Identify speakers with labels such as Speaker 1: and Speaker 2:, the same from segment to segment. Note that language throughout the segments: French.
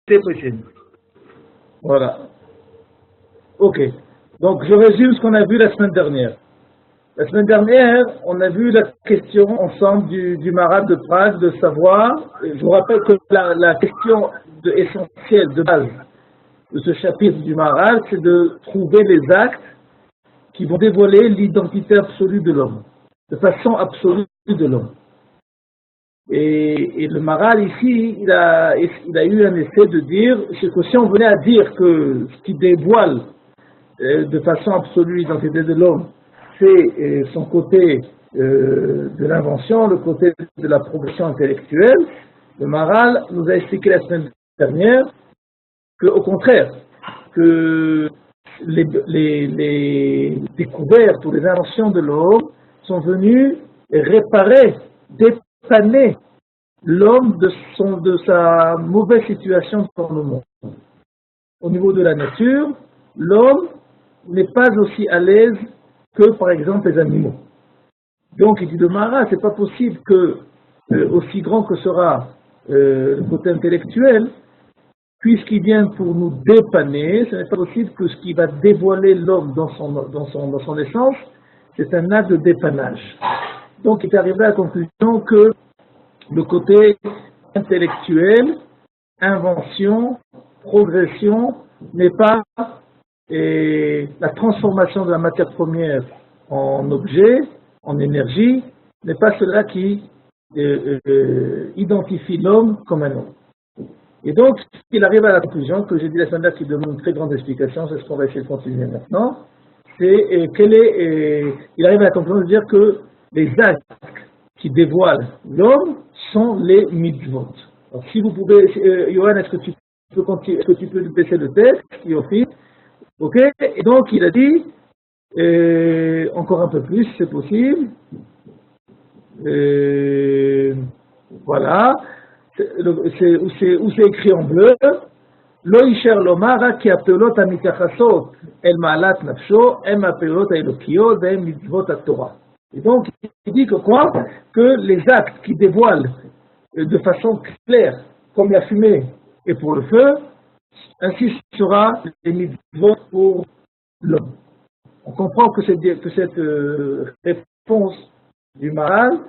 Speaker 1: possible. Voilà. Ok. Donc, je résume ce qu'on a vu la semaine dernière. La semaine dernière, on a vu la question ensemble du Maharal de Prague de savoir, je vous rappelle que la question essentielle, de base, de ce chapitre du Maharal, c'est de trouver les actes qui vont dévoiler l'identité absolue de l'homme, de façon absolue de l'homme. Et le Maharal ici, il a eu un essai de dire, c'est que si on venait à dire que ce qui dévoile de façon absolue l'identité de l'homme, c'est son côté de l'invention, le côté de la progression intellectuelle, le Maharal nous a expliqué la semaine dernière qu'au contraire, que les découvertes ou les inventions de l'homme sont venues réparer, dépanner l'homme de sa mauvaise situation dans le monde. Au niveau de la nature, l'homme n'est pas aussi à l'aise que, par exemple, les animaux. Donc, il dit de Maharal, c'est pas possible que, aussi grand que sera le côté intellectuel, puisqu'il vient pour nous dépanner, ce n'est pas possible que ce qui va dévoiler l'homme dans son essence, c'est un acte de dépannage. Donc, il est arrivé à la conclusion que le côté intellectuel, invention, progression, n'est pas la transformation de la matière première en objet, en énergie, n'est pas cela qui identifie l'homme comme un homme. Et donc, il arrive à la conclusion que j'ai dit la semaine dernière, qui demande une très grande explication, c'est ce qu'on va essayer de continuer maintenant, c'est il arrive à la conclusion de dire que les actes qui dévoilent l'homme sont les mitzvot. Alors, si vous pouvez, Johan, est-ce que tu peux nous baisser le texte, Yofi? Ok? Et donc, il a dit, encore un peu plus, si c'est possible. Voilà. Où c'est écrit en bleu. Lo isher lomara ki apelot amikachasot el maalat nafsho em apelot haelokiyot ve'em mitzvot Torah. Et donc, il dit que quoi? Que les actes qui dévoilent de façon claire, comme la fumée et pour le feu, ainsi sera les mitzvot pour l'homme. On comprend que cette réponse du Maharal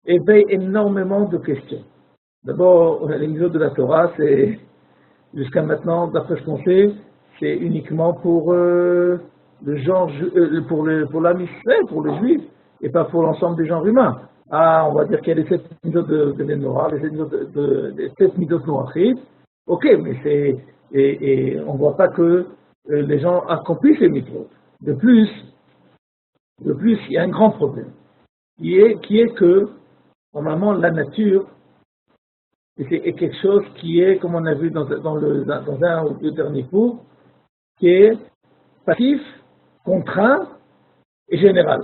Speaker 1: éveille énormément de questions. D'abord, les mitzvot de la Torah, c'est jusqu'à maintenant, d'après ce qu'on sait, c'est uniquement pour le genre, pour l'âme Israël, pour les Juifs, et pas pour l'ensemble des genres humains. Ah, on va dire qu'il y a les 7 mitzvot de Menorah, les 7 mitzvot noachid. Ok, mais et on ne voit pas que les gens accomplissent les mitzvot. De plus, il y a un grand problème, qui est que, normalement, la nature est quelque chose qui est, comme on a vu dans un ou deux derniers cours, qui est passif, contraint et général.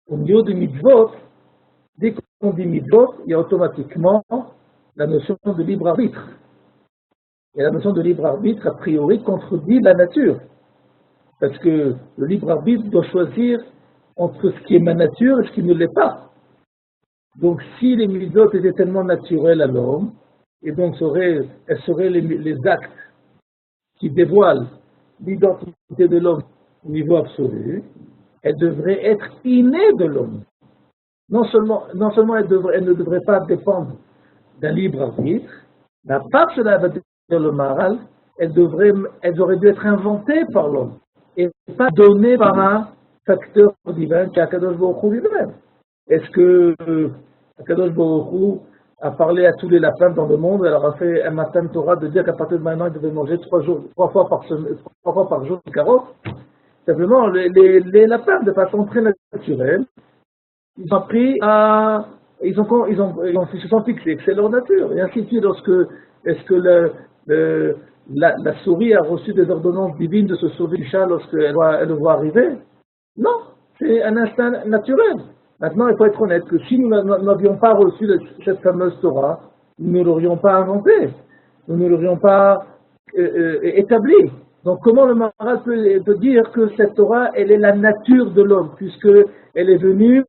Speaker 1: Au niveau des mitzvot, dès qu'on dit mitzvot, il y a automatiquement la notion de libre arbitre. Et la notion de libre arbitre, a priori, contredit la nature. Parce que le libre arbitre doit choisir entre ce qui est ma nature et ce qui ne l'est pas. Donc, si les mitzvot étaient tellement naturels à l'homme, et donc elles seraient les actes qui dévoilent l'identité de l'homme au niveau absolu, elles devraient être innées de l'homme. Non seulement elles ne devraient pas dépendre d'un libre arbitre, mais à part cela va dire le Maharal, elles auraient dû être inventées par l'homme, et pas données par un facteur divin qui est Akadosh Baruch Hu lui-même. Est-ce que Akadosh Baruch Hu a parlé à tous les lapins dans le monde, elle leur a fait un matin Torah de dire qu'à partir de maintenant, ils devaient manger 3 fois par jour de carottes? Simplement, les lapins, de façon très naturelle, ils ont appris à... Ils se sont fixés que c'est leur nature. Et ainsi de suite, est-ce que la souris a reçu des ordonnances divines de se sauver du chat lorsqu'elle le voit arriver? Non, c'est un instinct naturel. Maintenant, il faut être honnête que si nous n'avions pas reçu cette fameuse Torah, nous ne l'aurions pas inventée, nous ne l'aurions pas établie. Donc, comment le Maharal peut dire que cette Torah, elle est la nature de l'homme, puisqu'elle est venue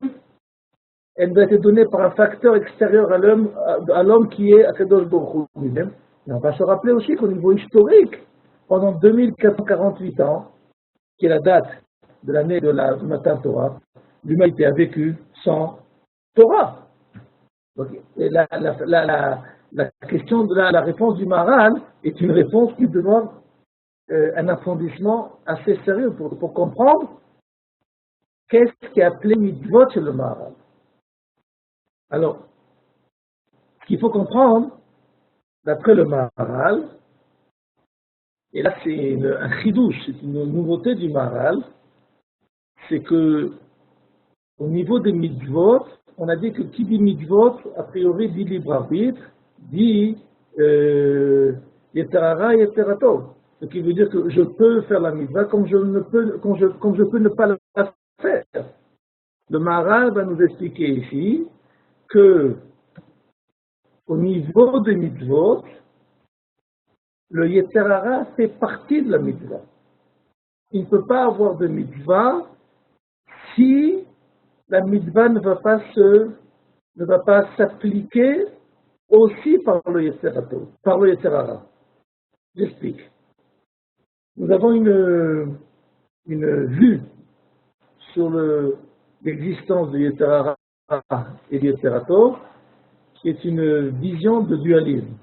Speaker 1: elle doit être donnée par un facteur extérieur à l'homme qui est Akadosh Baruch Hu lui-même. Et on va se rappeler aussi qu'au niveau historique, pendant 2448 ans, qui est la date de l'année du Matan Torah, l'humanité a vécu sans Torah. Donc, et la question de la réponse du Maharal est une réponse qui demande un approfondissement assez sérieux pour comprendre qu'est-ce qui est appelé mitzvot chez le Maharal. Alors, ce qu'il faut comprendre, d'après le Maharal, et là c'est un chidouche, c'est une nouveauté du Maharal, c'est que au niveau des mitzvot, on a dit que qui dit mitzvot, a priori dit libre arbitre, dit yeterara, yeterato. Ce qui veut dire que je peux faire la mitzvah comme je peux ne pas la faire. Le Maharal va nous expliquer ici que au niveau des mitzvot, le yeterara fait partie de la mitzvah. Il ne peut pas avoir de mitzvah si la mitzvah ne va pas s'appliquer aussi par le yeterara. J'explique. Nous avons une vue sur l'existence du yeterara et du yeterato qui est une vision de dualisme.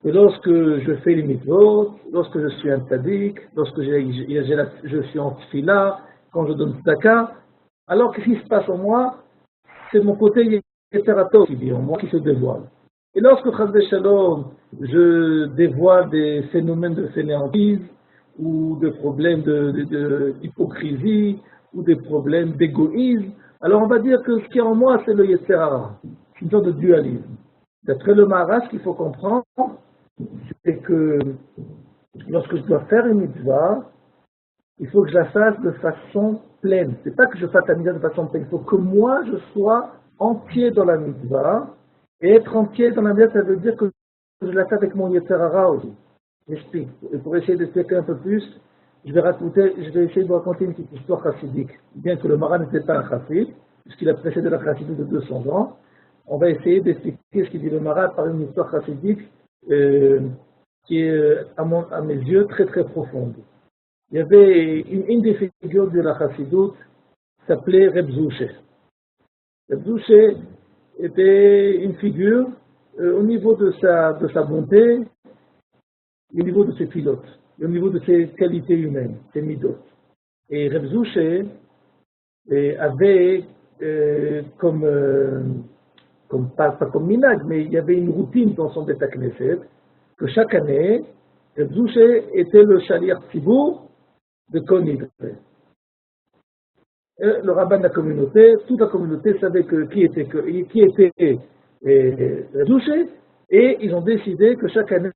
Speaker 1: Et lorsque je fais les mitzvot, lorsque je suis un tzaddik, lorsque je suis en tfila, quand je donne tzedaka, alors qu'est-ce qui se passe en moi? C'est mon côté yeterato qui vit en moi, qui se dévoile. Et lorsque, chas v'shalom, je dévoile des phénomènes de fainéantise, ou des problèmes d'hypocrisie, ou des problèmes d'égoïsme, alors on va dire que ce qui est en moi, c'est le yeterara. C'est une sorte de dualisme. D'après le Maharal, ce qu'il faut comprendre, c'est que lorsque je dois faire une mitzvah, il faut que je la fasse de façon pleine. C'est pas que je fasse la mitzvah de façon pleine, il faut que moi je sois entier dans la mitzvah. Et être entier dans la mitzvah, ça veut dire que je la fais avec mon yeterara aussi. J'explique. Et pour essayer d'expliquer un peu plus, je vais essayer de vous raconter une petite histoire chassidique. Bien que le Maharal n'était pas un chassid, puisqu'il a précédé la chassidoute de 200 ans, on va essayer d'expliquer ce qu'il dit le Maharal par une histoire chassidique qui est, à mes yeux, très très profonde. Il y avait une des figures de la chassidoute s'appelait Reb Zouché. Reb Zouché était une figure au niveau de sa bonté, au niveau de ses pilotes, au niveau de ses qualités humaines, ses midot. Et Reb Zouché avait pas comme minag, mais il y avait une routine dans son Beth Knesset, que chaque année, Reb Zouché était le shaliach tzibour de Kol Nidre. Le rabbin de la communauté, toute la communauté savait qui était Reb Zouché, et ils ont décidé que chaque année,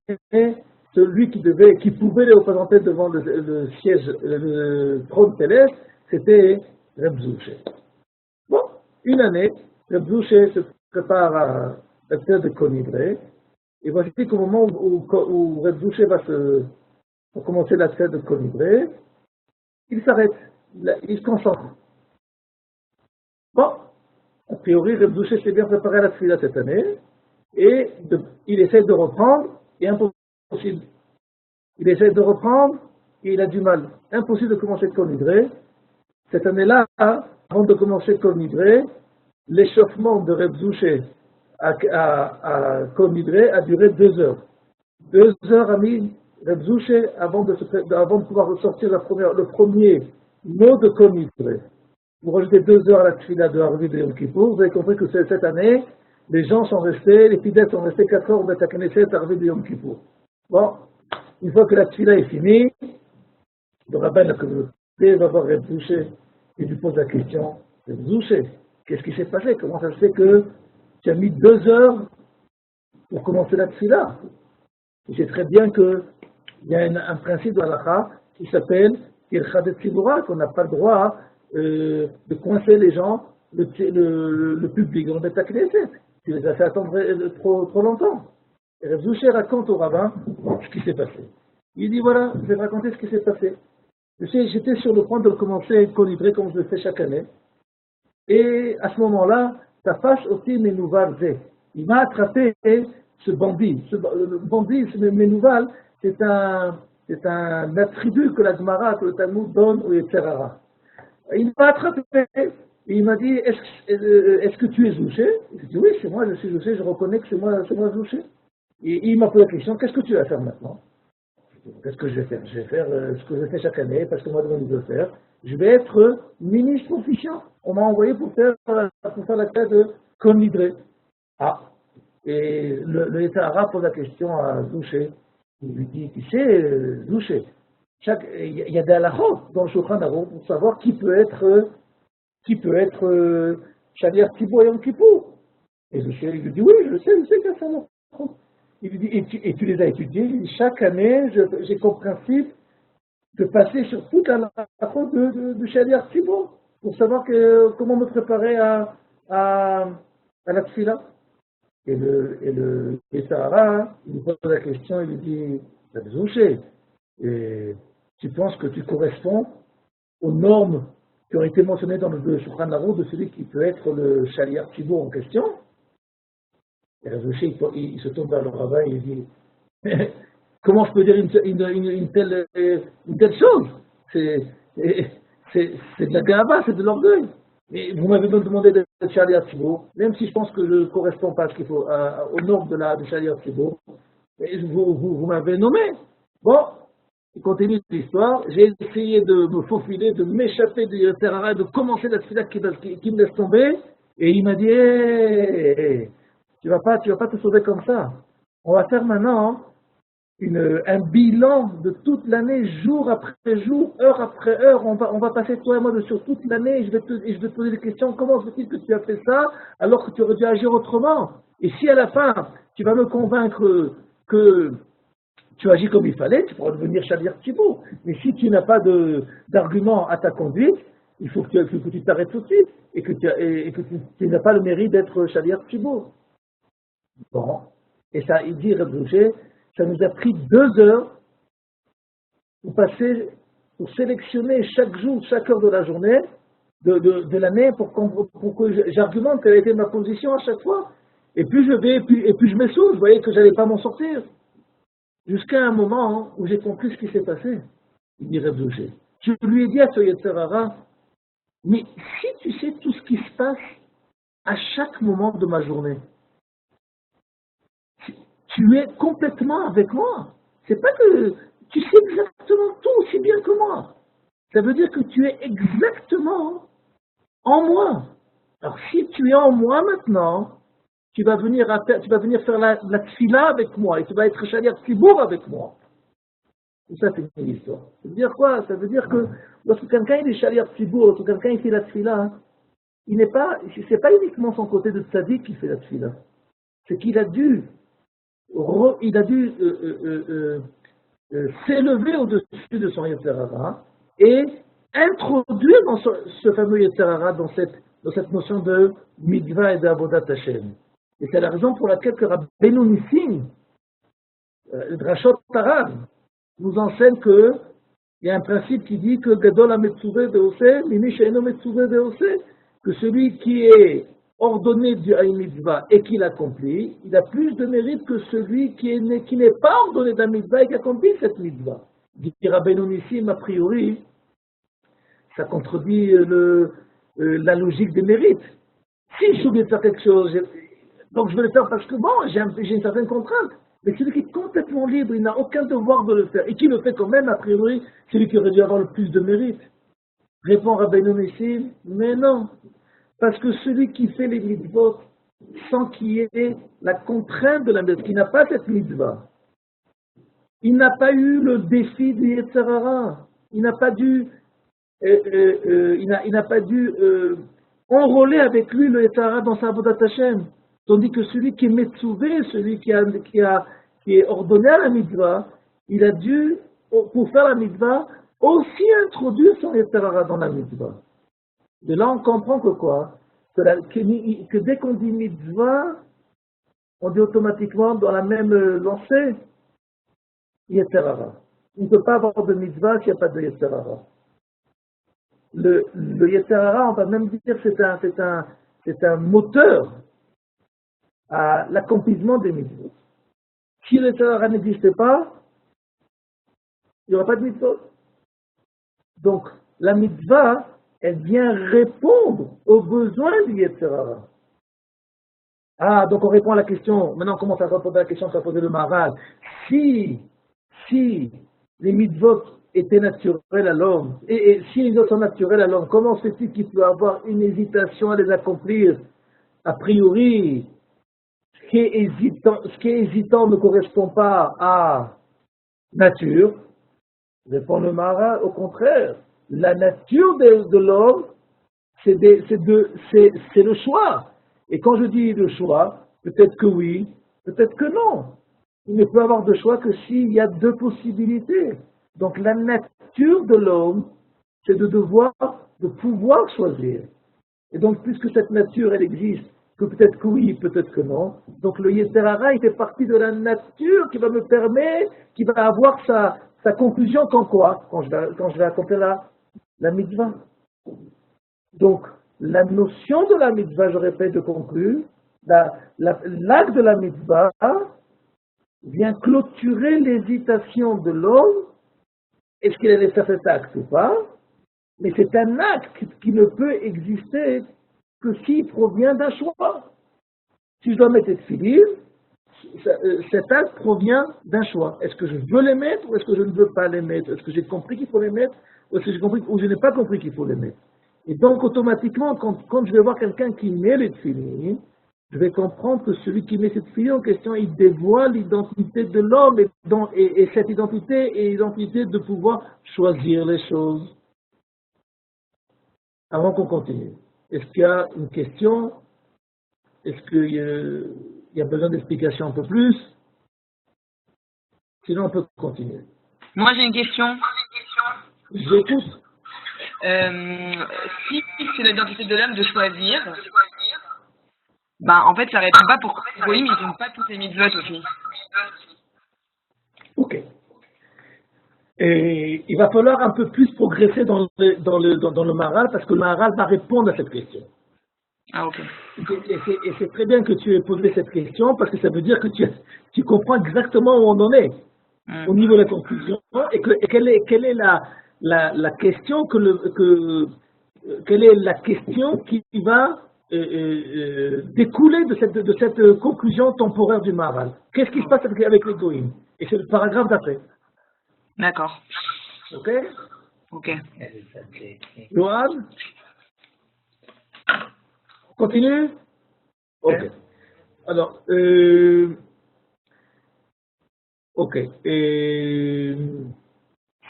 Speaker 1: celui qui pouvait les représenter devant le siège, le trône céleste, c'était Reb Zouché. Bon, une année, Reb Zouché se prépare à la terre de Kol Nidre, et voici qu'au moment où Reb Zouché va commencer la terre de Kol Nidre, il s'arrête, il se concentre. Bon, a priori, Reb Zouché s'est bien préparé à la tefila cette année, et il essaie de reprendre, et impossible. Il essaie de reprendre, et il a du mal. Impossible de commencer Kol Nidre. Cette année-là, avant de commencer Kol Nidre, l'échauffement de Reb Zouché à Kol Nidre a duré 2 heures. 2 heures a mis Reb Zouché avant de pouvoir ressortir le premier mot de Kol Nidre. Vous rajoutez 2 heures à la tefila de Harvi de Yom Kippour, vous avez compris que cette année, les fidèles sont restés 4 heures au Beth Knesset Harvi de Yom Kippour. Bon, une fois que la tefila est finie, le rabbin de la communauté va voir Reb Zouché et lui pose la question, Reb Zouché, qu'est-ce qui s'est passé? Comment ça se fait que tu as mis 2 heures pour commencer la tefila? Tu sais très bien qu'il y a un principe de halakha qui s'appelle Ircha de Tzibura, qu'on n'a pas le droit de coincer les gens, le public dans le Beth Knesset. Tu les as fait attendre trop longtemps. Et Reb Zouché raconte au rabbin ce qui s'est passé. Il dit voilà, je vais raconter ce qui s'est passé. Tu sais, j'étais sur le point de commencer Kol Nidre comme je le fais chaque année. Et à ce moment-là, Tafash oti menouval zé. Il m'a attrapé ce bandit. Le bandit, ce menouval, c'est un attribut que la Gemara, que le Talmud donne au Yetzirah. Il m'a attrapé et il m'a dit, est-ce que tu es Zouché? J'ai dit, oui, c'est moi, je suis Zouché, je reconnais que c'est moi Zouché. Et il m'a posé la question, qu'est-ce que tu vas faire maintenant? Qu'est-ce que je vais faire? Je vais faire ce que je fais chaque année, parce qu'on m'a demandé de le faire. Je vais être ministre officiant. On m'a envoyé pour faire la classe de Konidré. Ah. Et le Yetzirah pose la question à Zouché. Il lui dit, tu sais, Zouché, il y a des halachot dans le Shulchan Aruch pour savoir qui peut être Shaliach Tzibur Yom Kippour. Et Zouché lui dit, oui, je sais qu'il y a ça. Il lui dit, et tu les as étudiés? Il dit, chaque année, j'ai comme principe de passer sur toute la route de Shaliach Tzibur pour savoir comment me préparer à la tfila. Et le Sahara, il lui pose la question, il lui dit, Zouché, et tu penses que tu corresponds aux normes qui ont été mentionnées dans le Shulchan Aruch de celui qui peut être le Shaliach Tzibur en question? Et Zouché, il se tourne vers le rabbin et il dit, comment je peux dire une telle chose? C'est de la gava, c'est de l'orgueil. Et vous m'avez demandé d'être Shaliach Tzibur, même si je pense que je ne correspond pas à ce qu'il faut, aux normes de Shaliach Tzibur, vous m'avez nommé. Bon, il continue l'histoire. J'ai essayé de me faufiler, de m'échapper du Yetzirah, de commencer la tfila qui me laisse tomber, et il m'a dit, tu vas pas te sauver comme ça. On va faire maintenant un bilan de toute l'année, jour après jour, heure après heure. On va passer toi et moi sur toute l'année et je vais te poser des questions. Comment se fait-il que tu as fait ça alors que tu aurais dû agir autrement? Et si à la fin, tu vas me convaincre que tu agis comme il fallait, tu pourras devenir Shaliach Tzibur. Mais si tu n'as pas d'argument à ta conduite, il faut que tu t'arrêtes tout de suite et que tu n'as pas le mérite d'être Shaliach Tzibur. Bon. Et ça, il dit, Reb Zouché, ça nous a pris 2 heures pour sélectionner chaque jour, chaque heure de la journée, de l'année, pour que j'argumente quelle était ma position à chaque fois. Et puis je m'essouffle, je voyais que je n'allais pas m'en sortir. Jusqu'à un moment où j'ai compris ce qui s'est passé. Il dit Reb Zouché. Je lui ai dit à ce Yetzirah, mais si tu sais tout ce qui se passe à chaque moment de ma journée, tu es complètement avec moi. C'est pas que tu sais exactement tout aussi bien que moi. Ça veut dire que tu es exactement en moi. Alors si tu es en moi maintenant, tu vas venir faire la tfila avec moi et tu vas être Shaliach Tzibur avec moi. Et ça, c'est une histoire. Ça veut dire quoi? Ça veut dire que lorsque quelqu'un est Shaliach Tzibur, lorsque quelqu'un fait la tfila, c'est pas uniquement son côté de tzaddik qui fait la tfila. C'est qu'il a dû s'élever au-dessus de son Yetzirah et introduire dans ce fameux Yetzirah dans cette notion de mitzvah et d'avodat Hashem. Et c'est la raison pour laquelle que Rabbeinu Nissim, le Drashot Tarab, nous enseigne qu'il y a un principe qui dit que Gadol HaMetzuveh Be'oseh, Mimi She'eno Metzuveh Be'oseh, que celui qui est ordonné du mitzvah et qui l'accomplit, il a plus de mérite que celui qui n'est pas ordonné d'un mitzvah et qui accomplit cette mitzvah. Dit Rabbeinu Nissim, a priori, ça contredit la logique des mérites. Si je suis obligé de faire quelque chose, donc je vais le faire parce que bon, j'ai une certaine contrainte. Mais celui qui est complètement libre, il n'a aucun devoir de le faire. Et qui le fait quand même, a priori, c'est lui qui aurait dû avoir le plus de mérite. Répond Rabbeinu Nissim, mais non. Parce que celui qui fait les mitzvot sans qu'il y ait la contrainte de la mitzvah, qui n'a pas cette mitzvah, il n'a pas eu le défi du Yetzirah. Il n'a pas dû, enrôler avec lui le Yetzirah dans sa avodat Hashem. Tandis que celui qui est metzouvé, celui qui est ordonné à la mitzvah, il a dû, pour faire la mitzvah, aussi introduire son Yetzirah dans la mitzvah. De là, on comprend que quoi? Que dès qu'on dit mitzvah, on dit automatiquement dans la même lancée, Yetzirah. On ne peut pas avoir de mitzvah s'il n'y a pas de Yetzirah. Le Yetzirah, on va même dire c'est c'est un moteur à l'accomplissement des mitzvot. Si le Yetzer Hara n'existait pas, il n'y aurait pas de mitzvot. Donc, la mitzvah, elle vient répondre aux besoins du Yetzer Hara. Ah, donc on répond à la question, maintenant on commence à répondre à la question qu'a posée le Maharal. Si les mitzvot étaient naturels à l'homme, et si les mitzvot sont naturels à l'homme, comment se fait-il qu'il peut avoir une hésitation à les accomplir? A priori, ce qui est hésitant ne correspond pas à nature. Répond le Maharal, au contraire, la nature de l'homme, c'est le choix. Et quand je dis le choix, peut-être que oui, peut-être que non. Il ne peut avoir de choix que s'il y a deux possibilités. Donc la nature de l'homme, c'est de pouvoir choisir. Et donc puisque cette nature, elle existe, que peut-être que oui, peut-être que non, donc le Yetzer Hara, il fait partie de la nature qui va me permettre, qui va avoir sa conclusion quand quoi? Quand je vais accomplir la mitzvah. Donc, la notion de la mitzvah, je répète, de conclure, l'acte de la mitzvah vient clôturer l'hésitation de l'homme, est-ce qu'il allait faire cet acte ou pas, mais c'est un acte qui ne peut exister que s'il provient d'un choix. Si je dois mettre des filines, cet acte provient d'un choix. Est-ce que je veux les mettre ou est-ce que je ne veux pas les mettre? Est-ce que j'ai compris qu'il faut les mettre ou est-ce que j'ai compris ou je n'ai pas compris qu'il faut les mettre? Et donc, automatiquement, quand je vais voir quelqu'un qui met les tefilines, je vais comprendre que celui qui met cette tefilines en question, il dévoile l'identité de l'homme et cette identité est l'identité de pouvoir choisir les choses. Avant qu'on continue, est-ce qu'il y a une question? Est-ce qu'il y a besoin d'explications un peu plus? Sinon, on peut continuer.
Speaker 2: Moi, j'ai une question.
Speaker 1: J'écoute.
Speaker 2: Si c'est l'identité de l'homme de choisir, ben, en fait, ça répond pas pour Goïm, ils n'ont pas toutes les mitzvot aussi.
Speaker 1: Ok. Et il va falloir un peu plus progresser dans le Maharal parce que le Maharal va répondre à cette question.
Speaker 2: Ah, ok.
Speaker 1: Et c'est très bien que tu aies posé cette question parce que ça veut dire que tu comprends exactement où on en est au niveau de la conclusion et quelle est la question quelle est la question qui va découler de cette conclusion temporaire du Maharal. Qu'est-ce qui se passe avec les Goïm? Et c'est le paragraphe d'après.
Speaker 2: D'accord.
Speaker 1: Ok?
Speaker 2: Ok.
Speaker 1: Johan? Continue? Ok. Alors, ok.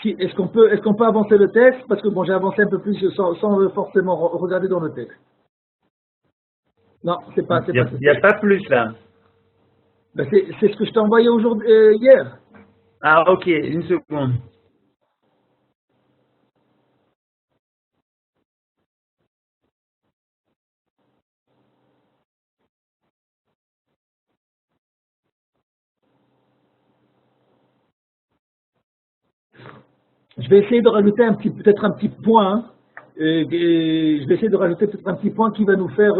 Speaker 1: Est-ce qu'on peut avancer le texte? Parce que bon, j'ai avancé un peu plus sans forcément regarder dans le texte. Non, c'est pas.
Speaker 3: Il n'y a pas plus là.
Speaker 1: Ben, c'est ce que je t'ai envoyé aujourd'hui, hier.
Speaker 3: Ah, ok, une seconde.
Speaker 1: Je vais essayer de rajouter peut-être un petit point. Hein. Je vais essayer de rajouter peut-être un petit point qui va nous faire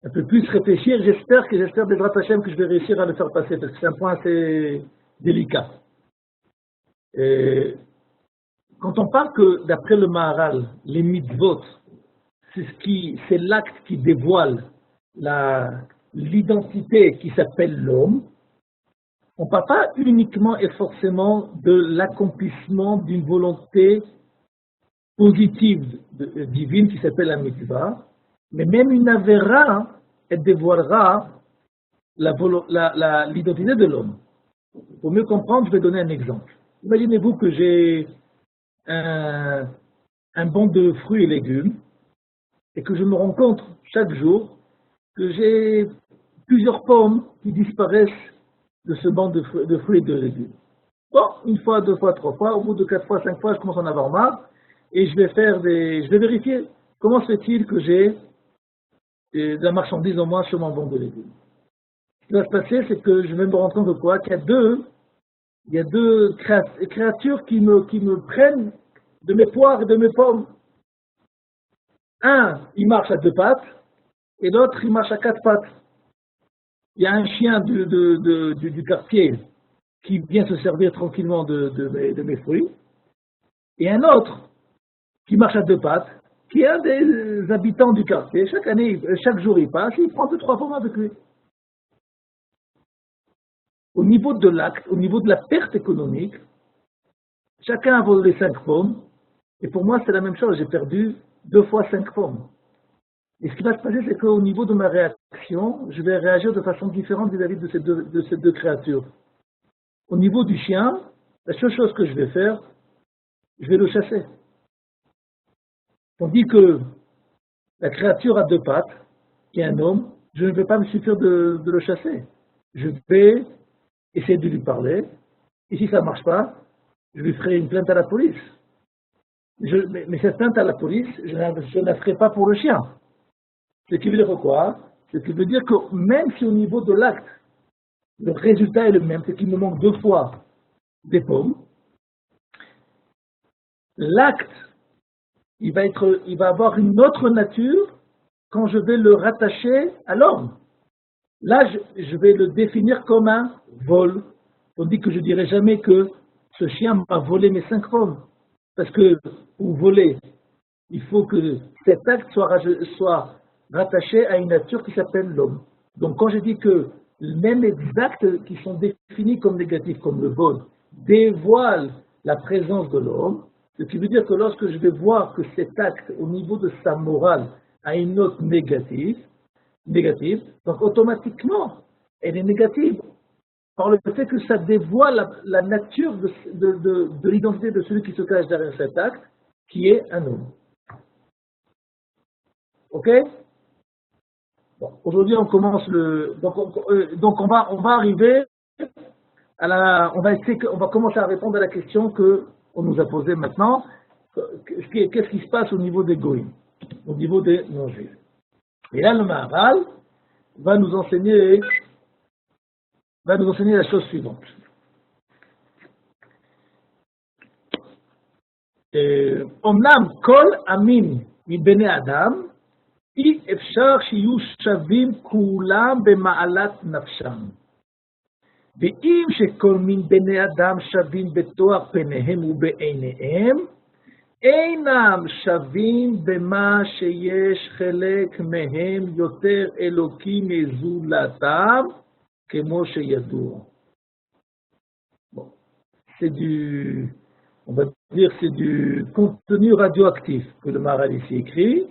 Speaker 1: un peu plus réfléchir. J'espère Bezrat Hashem que je vais réussir à le faire passer parce que c'est un point assez délicat. Quand on parle que d'après le Maharal, les mitzvot, c'est l'acte qui dévoile l'identité qui s'appelle l'homme. On ne parle pas uniquement et forcément de l'accomplissement d'une volonté positive divine qui s'appelle la mitzvah, mais même une avéra, elle dévoilera l'identité de l'homme. Pour mieux comprendre, je vais donner un exemple. Imaginez-vous que j'ai un banc de fruits et légumes et que je me rends compte chaque jour que j'ai plusieurs pommes qui disparaissent de ce banc de fruits et de légumes. Bon, une fois, deux fois, trois fois, au bout de 4 fois, 5 fois, je commence à en avoir marre et je vais vérifier comment se fait-il que j'ai de la marchandise en moins sur mon banc de légumes. Ce qui va se passer, c'est que je vais me rendre compte de quoi? Qu'il y a deux créatures qui me prennent de mes poires et de mes pommes. Un, il marche à deux pattes, et l'autre, il marche à quatre pattes. Il y a un chien du quartier qui vient se servir tranquillement de mes fruits, et un autre qui marche à deux pattes, qui est un des habitants du quartier. Chaque année, chaque jour il passe, il prend deux, trois pommes avec lui. Au niveau de l'acte, au niveau de la perte économique, chacun a volé 5 pommes, et pour moi c'est la même chose, j'ai perdu 2 fois 5 pommes. Et ce qui va se passer, c'est qu'au niveau de ma réaction, je vais réagir de façon différente vis-à-vis de ces deux créatures. Au niveau du chien, la seule chose que je vais faire, je vais le chasser. Tandis que la créature à deux pattes, qui est un homme, je ne vais pas me suffire de le chasser. Je vais essayer de lui parler, et si ça ne marche pas, je lui ferai une plainte à la police. Mais cette plainte à la police, je ne la ferai pas pour le chien. Ce qui veut dire quoi? Ce qui veut dire que même si au niveau de l'acte, le résultat est le même, c'est qu'il me manque 2 fois des pommes, l'acte, il va avoir une autre nature quand je vais le rattacher à l'homme. Là, je vais le définir comme un vol. Tandis que je ne dirai jamais que ce chien m'a volé mes 5 pommes. Parce que pour voler, il faut que cet acte soit rattaché à une nature qui s'appelle l'homme. Donc quand je dis que même les actes qui sont définis comme négatifs, comme le vol, dévoilent la présence de l'homme, ce qui veut dire que lorsque je vais voir que cet acte, au niveau de sa morale, a une note négative, donc automatiquement, elle est négative par le fait que ça dévoile la nature de l'identité de celui qui se cache derrière cet acte, qui est un homme. Ok? Bon, aujourd'hui, on commence le. Donc on va arriver à la. On va commencer à répondre à la question qu'on nous a posée maintenant. Qu'est-ce qui se passe au niveau des goïms, au niveau des non-juifs? Et là, le Maharal va nous enseigner la chose suivante. Omnam kol amin מבני אדם, אי אפשר שיהיו שווים כולם במעלת נפשם. ואם שכל מין בני אדם שווים בתואר פניהם ובעיניהם, אינם שווים במה שיש חלק מהם יותר אלוקי מזולתם, כמו שידוע. Bon, on va dire, c'est du contenu radioactif que le Maharal ici écrit,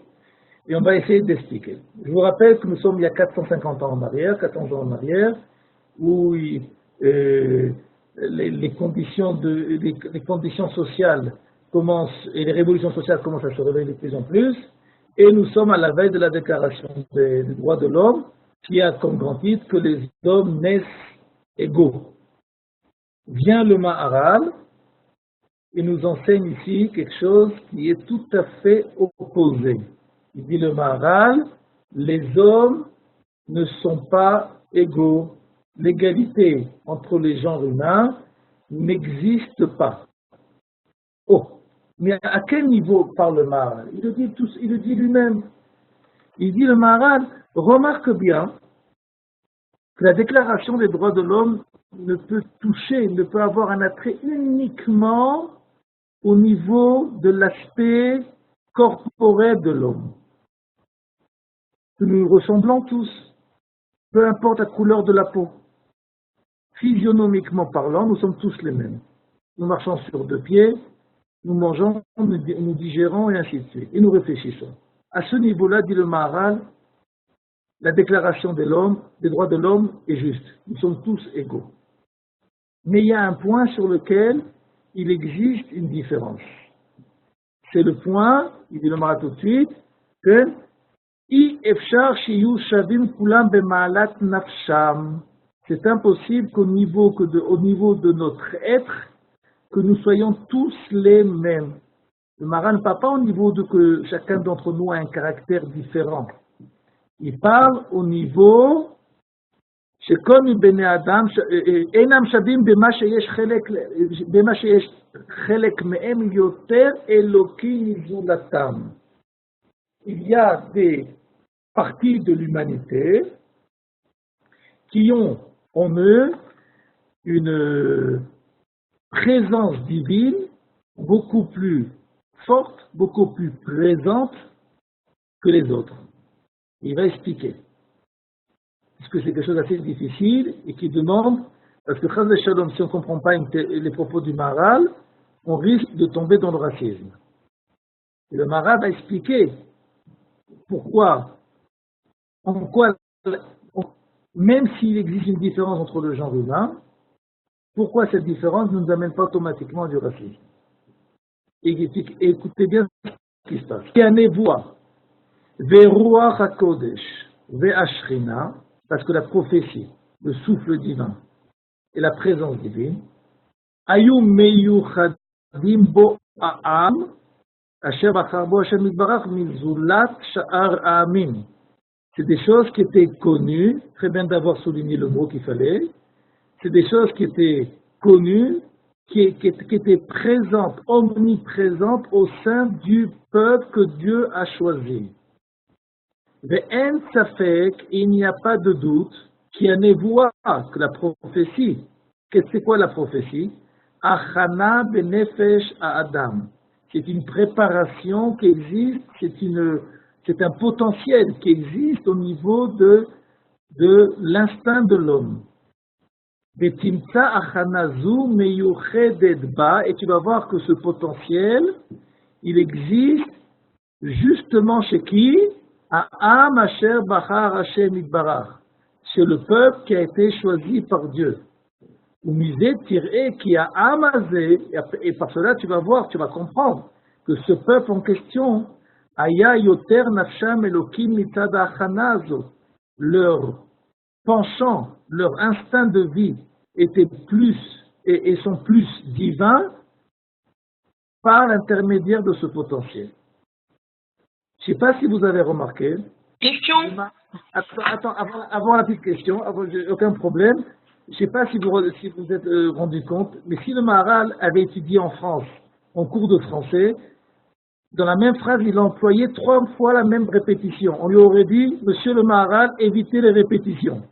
Speaker 1: et on va essayer d'expliquer. Je vous rappelle que nous sommes il y a 450 ans en arrière, 400 ans en arrière, où les conditions sociales commencent, et les révolutions sociales commencent à se révéler de plus en plus, et nous sommes à la veille de la déclaration des droits de l'homme, qui a comme grand titre que les hommes naissent égaux. Vient le Maharal, et nous enseigne ici quelque chose qui est tout à fait opposé. Il dit le Maharal, les hommes ne sont pas égaux. L'égalité entre les genres humains n'existe pas. Oh, mais à quel niveau parle le Maharal? Il le dit lui-même. Il dit le Maharal, remarque bien que la déclaration des droits de l'homme ne peut avoir un attrait uniquement au niveau de l'aspect corporel de l'homme. Que nous ressemblons tous, peu importe la couleur de la peau. Physionomiquement parlant, nous sommes tous les mêmes. Nous marchons sur 2 pieds, nous mangeons, nous digérons et ainsi de suite. Et nous réfléchissons. À ce niveau-là, dit le Maharal, la déclaration des droits de l'homme est juste. Nous sommes tous égaux. Mais il y a un point sur lequel il existe une différence. C'est le point, il dit le Maharal tout de suite, que c'est impossible qu'au niveau de notre être, que nous soyons tous les mêmes. Le Maharal ne parle pas au niveau de que chacun d'entre nous a un caractère différent. Il parle au niveau שכל מבני אדם אינם שווים במה שיש חלק מהם יותר אלוקי מזולתם. il y a des parties de l'humanité qui ont en eux une présence divine beaucoup plus forte, beaucoup plus présente que les autres. Il va expliquer. Parce que c'est quelque chose d'assez difficile et qui demande, parce que Chaz Shalom, si on ne comprend pas les propos du Maharal, on risque de tomber dans le racisme. Et le Maharal va expliquer pourquoi, en quoi, même s'il existe une différence entre le genre humain, pourquoi cette différence ne nous amène pas automatiquement du racisme. Et écoutez bien ce qui se passe. Kianevoa, Ve'ruach HaKodesh, Ve'ashrina, parce que la prophétie, le souffle divin et la présence divine, Ayum meyuchadim bo a'am, asher bachar bo Hashem yitbarach mizulat sha'ar ha'amim. C'est des choses qui étaient connues, très bien d'avoir souligné le mot qu'il fallait, c'est des choses qui étaient connues, qui étaient présentes, omniprésentes au sein du peuple que Dieu a choisi. Ve'en safek, il n'y a pas de doute, qu'il y a névoie, que la prophétie, c'est quoi la prophétie? Achana benefesh à Adam. C'est une préparation qui existe, c'est un potentiel qui existe au niveau de l'instinct de l'homme. Et tu vas voir que ce potentiel, il existe justement chez qui? A'am asher bachar Hashem yitbarach, chez le peuple qui a été choisi par Dieu. Et par cela tu vas voir, tu vas comprendre que ce peuple en question, Aya yoter nafsham elokim mitzad ha'achana hazo, leur penchant, leur instinct de vie était plus et sont plus divins par l'intermédiaire de ce potentiel. Je ne sais pas si vous avez remarqué.
Speaker 2: Question.
Speaker 1: Attends, avant la petite question, aucun problème. Je ne sais pas si vous êtes rendu compte, mais si le Maharal avait étudié en France, en cours de français, dans la même phrase, il a employé 3 fois la même répétition. On lui aurait dit, Monsieur le Maharal, évitez les répétitions.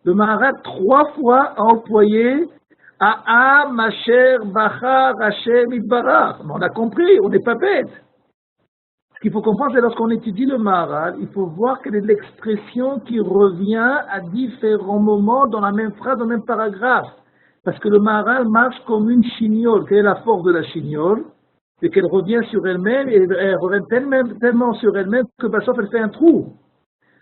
Speaker 1: Le Maharal 3 fois a employé A'am asher bachar Hashem yitbarach. On a compris, on n'est pas bête. Ce qu'il faut comprendre, c'est lorsqu'on étudie le Maharal, il faut voir quelle est l'expression qui revient à différents moments dans la même phrase, dans le même paragraphe. Parce que le Maharal marche comme une chignole. Quelle est la force de la chignole? C'est qu'elle revient sur elle-même et elle revient tellement sur elle-même que sauf elle fait un trou.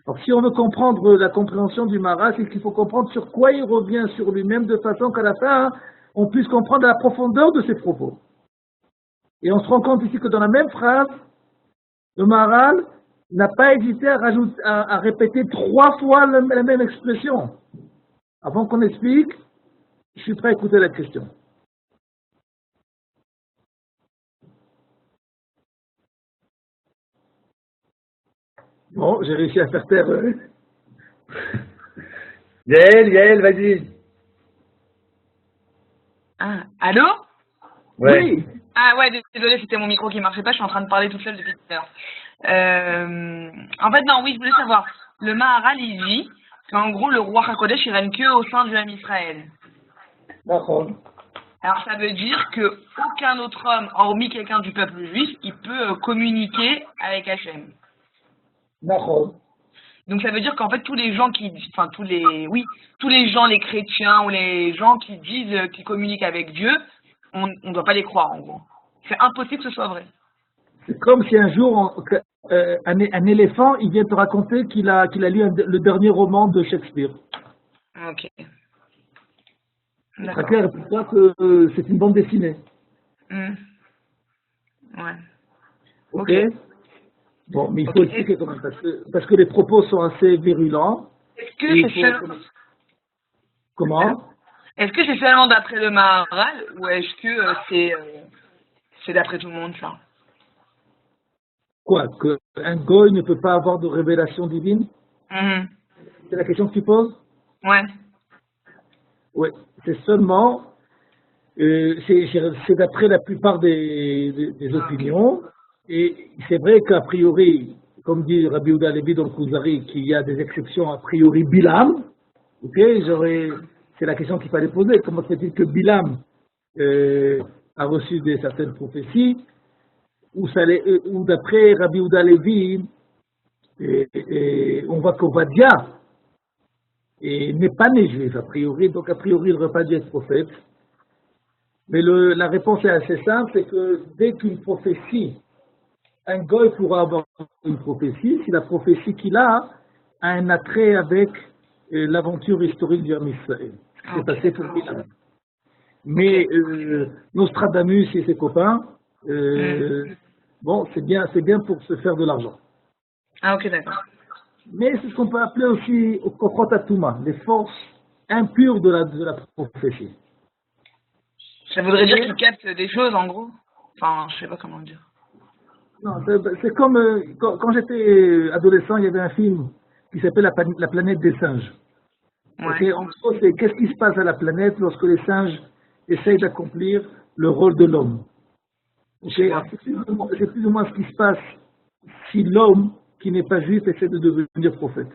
Speaker 1: Alors si on veut comprendre la compréhension du Maharal, c'est qu'il faut comprendre sur quoi il revient sur lui-même de façon qu'à la fin, on puisse comprendre la profondeur de ses propos. Et on se rend compte ici que dans la même phrase, le Maharal n'a pas hésité à répéter 3 fois la même expression. Avant qu'on explique, je suis prêt à écouter la question. Bon, j'ai réussi à faire taire.
Speaker 3: Yael, vas-y.
Speaker 2: Ah, allô?
Speaker 3: Ouais.
Speaker 1: Oui.
Speaker 2: Ah ouais, désolé, c'était mon micro qui marchait pas, je suis en train de parler toute seule depuis tout à l'heure. En fait, non, oui, je voulais savoir. Le Maharal, il dit qu'en gros, le roi HaKodesh, il règne que au sein du Ham Israël.
Speaker 1: D'accord.
Speaker 2: Alors, ça veut dire que aucun autre homme, hormis quelqu'un du peuple juif, il peut communiquer avec Hachem.
Speaker 1: D'accord.
Speaker 2: Donc, ça veut dire qu'en fait, tous les gens, les chrétiens ou les gens qui disent qu'ils communiquent avec Dieu, on ne doit pas les croire, en gros. C'est impossible que ce soit vrai.
Speaker 1: C'est comme si un jour, un éléphant, il vient te raconter qu'il a lu le dernier roman de Shakespeare.
Speaker 2: Ok.
Speaker 1: C'est très clair pour toi que c'est une bande dessinée.
Speaker 2: Ouais.
Speaker 1: Ok. Bon, mais il faut expliquer quand même, parce que les propos sont assez virulents.
Speaker 2: Est-ce que c'est seulement...
Speaker 1: Comment?
Speaker 2: Est-ce que c'est seulement d'après le Maharal ou est-ce que c'est d'après tout le monde, ça?
Speaker 1: Quoi? Qu'un goy ne peut pas avoir de révélation divine? C'est la question que tu poses?
Speaker 2: Ouais.
Speaker 1: Oui, c'est seulement, c'est d'après la plupart des opinions, et c'est vrai qu'a priori, comme dit Rabbi Yehuda Levi dans le Kuzari, qu'il y a des exceptions a priori Bilam. Ok, c'est la question qu'il fallait poser. Comment se fait-il que Bilam a reçu certaines prophéties, ou d'après Rabbi Yehuda Levi, on voit qu'Ovadia n'est pas né juif a priori, donc a priori il ne devrait pas dû être prophète. Mais la réponse est assez simple, c'est que dès qu'une prophétie, un goy pourra avoir une prophétie, si la prophétie qu'il a un attrait avec l'aventure historique du Ham Israël. C'est passé pour Bilam. Mais Nostradamus et ses copains, bon, c'est bien pour se faire de l'argent.
Speaker 2: Ah, ok, d'accord.
Speaker 1: Mais c'est ce qu'on peut appeler aussi Kochot Atuma, les forces impures de la prophétie.
Speaker 2: Ça voudrait dire qu'ils captent des choses, en gros. Enfin, je sais pas comment le dire.
Speaker 1: Non, c'est comme quand j'étais adolescent, il y avait un film qui s'appelle La planète des singes.
Speaker 2: Ouais.
Speaker 1: Okay, en gros, c'est qu'est-ce qui se passe à la planète lorsque les singes essayent d'accomplir le rôle de l'homme. Okay, c'est plus ou moins ce qui se passe si l'homme qui n'est pas juif essaie de devenir prophète.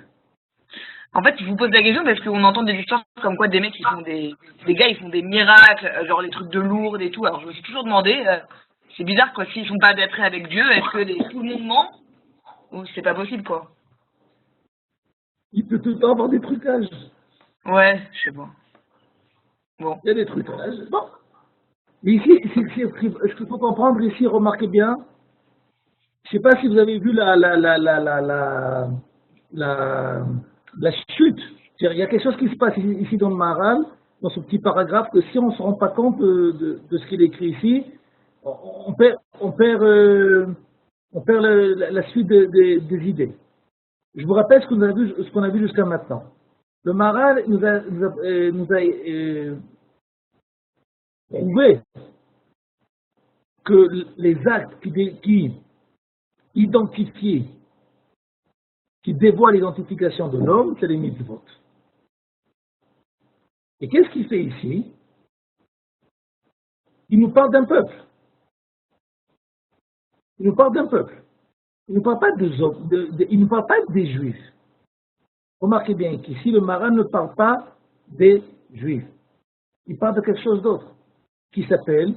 Speaker 2: En fait, je vous pose la question parce qu'on entend des histoires comme quoi des mecs qui font des gars, ils font des miracles, genre les trucs de Lourdes et tout. Alors je me suis toujours demandé, c'est bizarre quoi, s'ils sont pas d'être avec Dieu, est-ce que tout le monde ment ou c'est pas possible quoi?
Speaker 1: Il peut tout le temps avoir des trucages.
Speaker 2: Ouais, je sais pas. Bon.
Speaker 1: Il y a des trucages. Bon. Mais ici, ce qu'il faut comprendre ici, remarquez bien, je ne sais pas si vous avez vu la chute. Il y a quelque chose qui se passe ici dans le Maharal, dans ce petit paragraphe, que si on ne se rend pas compte de ce qu'il écrit ici, on perd la suite des idées. Je vous rappelle ce qu'on a vu jusqu'à maintenant. Le Maharal nous a prouvé que les actes qui identifient, qui dévoilent l'identification de l'homme, c'est les mitzvot. Et qu'est-ce qu'il fait ici? Il nous parle d'un peuple. Il nous parle d'un peuple. Il ne parle pas il ne parle pas des juifs. Remarquez bien qu'ici, le Maharal ne parle pas des juifs. Il parle de quelque chose d'autre, qui s'appelle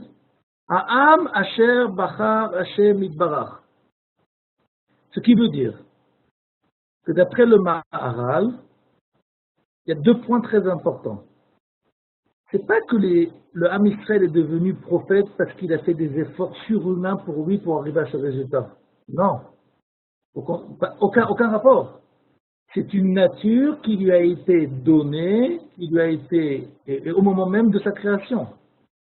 Speaker 1: Ha'am Asher Bachar Hashem Itbarach. Ce qui veut dire que d'après le Maharal, il y a deux points très importants. C'est pas que le Ham Israël est devenu prophète parce qu'il a fait des efforts surhumains pour lui pour arriver à ce résultat. Non. Aucun rapport. C'est une nature qui lui a été donnée, qui lui a été, au moment même de sa création.